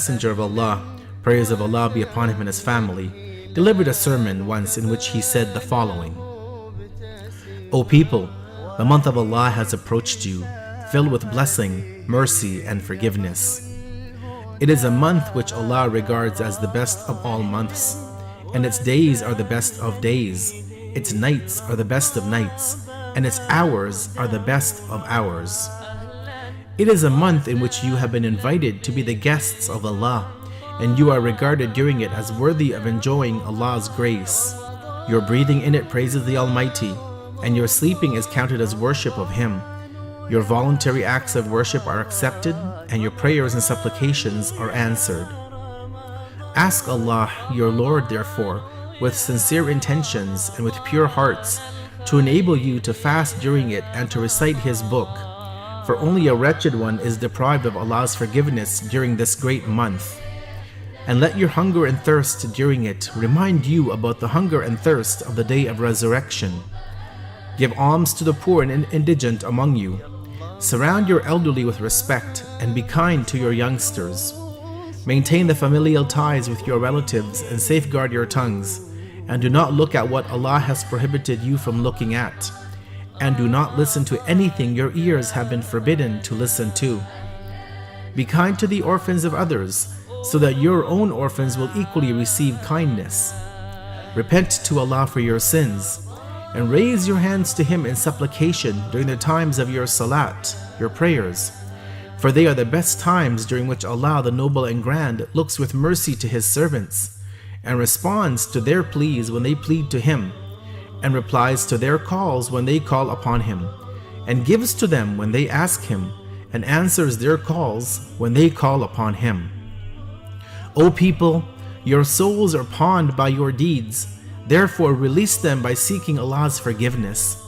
Messenger of Allah, prayers of Allah be upon him and his family, delivered a sermon once in which he said the following: O people, the month of Allah has approached you, filled with blessing, mercy, and forgiveness. It is a month which Allah regards as the best of all months, and its days are the best of days, its nights are the best of nights, and its hours are the best of hours. It is a month in which you have been invited to be the guests of Allah, and you are regarded during it as worthy of enjoying Allah's grace. Your breathing in it praises the Almighty, and your sleeping is counted as worship of Him. Your voluntary acts of worship are accepted, and your prayers and supplications are answered. Ask Allah, your Lord, therefore, with sincere intentions and with pure hearts, to enable you to fast during it and to recite His book. For only a wretched one is deprived of Allah's forgiveness during this great month. And let your hunger and thirst during it remind you about the hunger and thirst of the day of resurrection. Give alms to the poor and indigent among you. Surround your elderly with respect and be kind to your youngsters. Maintain the familial ties with your relatives and safeguard your tongues. And do not look at what Allah has prohibited you from looking at. And do not listen to anything your ears have been forbidden to listen to. Be kind to the orphans of others, so that your own orphans will equally receive kindness. Repent to Allah for your sins, and raise your hands to Him in supplication during the times of your salat, your prayers, for they are the best times during which Allah, the Noble and Grand, looks with mercy to His servants, and responds to their pleas when they plead to Him, and replies to their calls when they call upon Him, and gives to them when they ask Him, and answers their calls when they call upon Him. O people, your souls are pawned by your deeds, therefore release them by seeking Allah's forgiveness.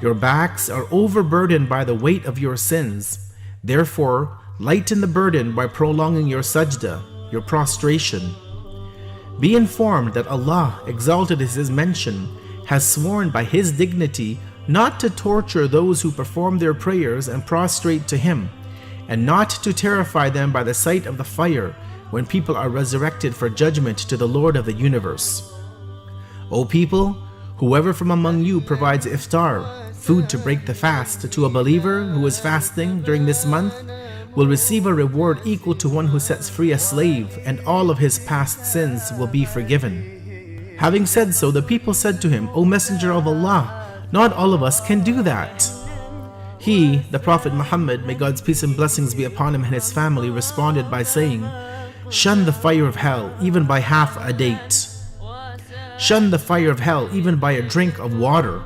Your backs are overburdened by the weight of your sins, therefore lighten the burden by prolonging your sajda, your prostration. Be informed that Allah, exalted is His mention, has sworn by His dignity not to torture those who perform their prayers and prostrate to Him, and not to terrify them by the sight of the fire when people are resurrected for judgment to the Lord of the universe. O people, whoever from among you provides iftar, food to break the fast, to a believer who is fasting during this month, will receive a reward equal to one who sets free a slave, and all of his past sins will be forgiven. Having said so, the people said to him, O Messenger of Allah, not all of us can do that. He, the Prophet Muhammad, may God's peace and blessings be upon him and his family, responded by saying, Shun the fire of hell even by half a date. Shun the fire of hell even by a drink of water.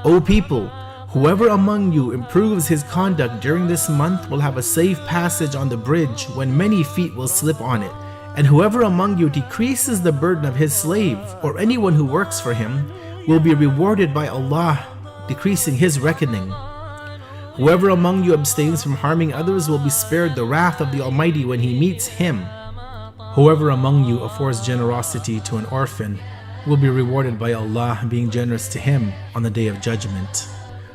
O people, whoever among you improves his conduct during this month will have a safe passage on the bridge when many feet will slip on it. And whoever among you decreases the burden of his slave or anyone who works for him will be rewarded by Allah, decreasing his reckoning. Whoever among you abstains from harming others will be spared the wrath of the Almighty when He meets Him. Whoever among you affords generosity to an orphan will be rewarded by Allah, being generous to him on the Day of Judgment.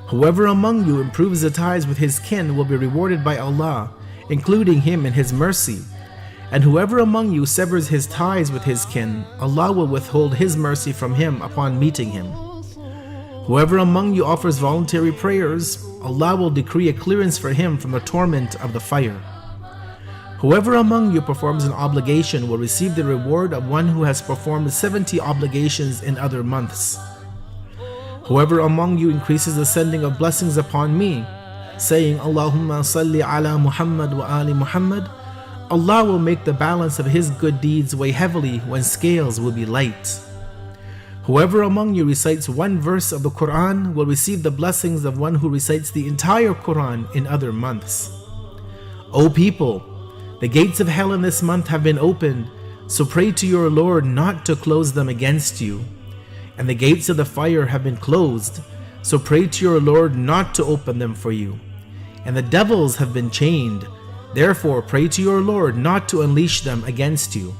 Whoever among you improves the ties with his kin will be rewarded by Allah, including him in His mercy. And whoever among you severs his ties with his kin, Allah will withhold His mercy from him upon meeting him. Whoever among you offers voluntary prayers, Allah will decree a clearance for him from the torment of the fire. Whoever among you performs an obligation will receive the reward of one who has performed 70 obligations in other months. Whoever among you increases the sending of blessings upon me, saying, Allahumma salli ala Muhammad wa ali Muhammad, Allah will make the balance of His good deeds weigh heavily when scales will be light. Whoever among you recites one verse of the Quran will receive the blessings of one who recites the entire Quran in other months. O people, the gates of hell in this month have been opened, so pray to your Lord not to close them against you. And the gates of the fire have been closed, so pray to your Lord not to open them for you. And the devils have been chained, therefore pray to your Lord not to unleash them against you.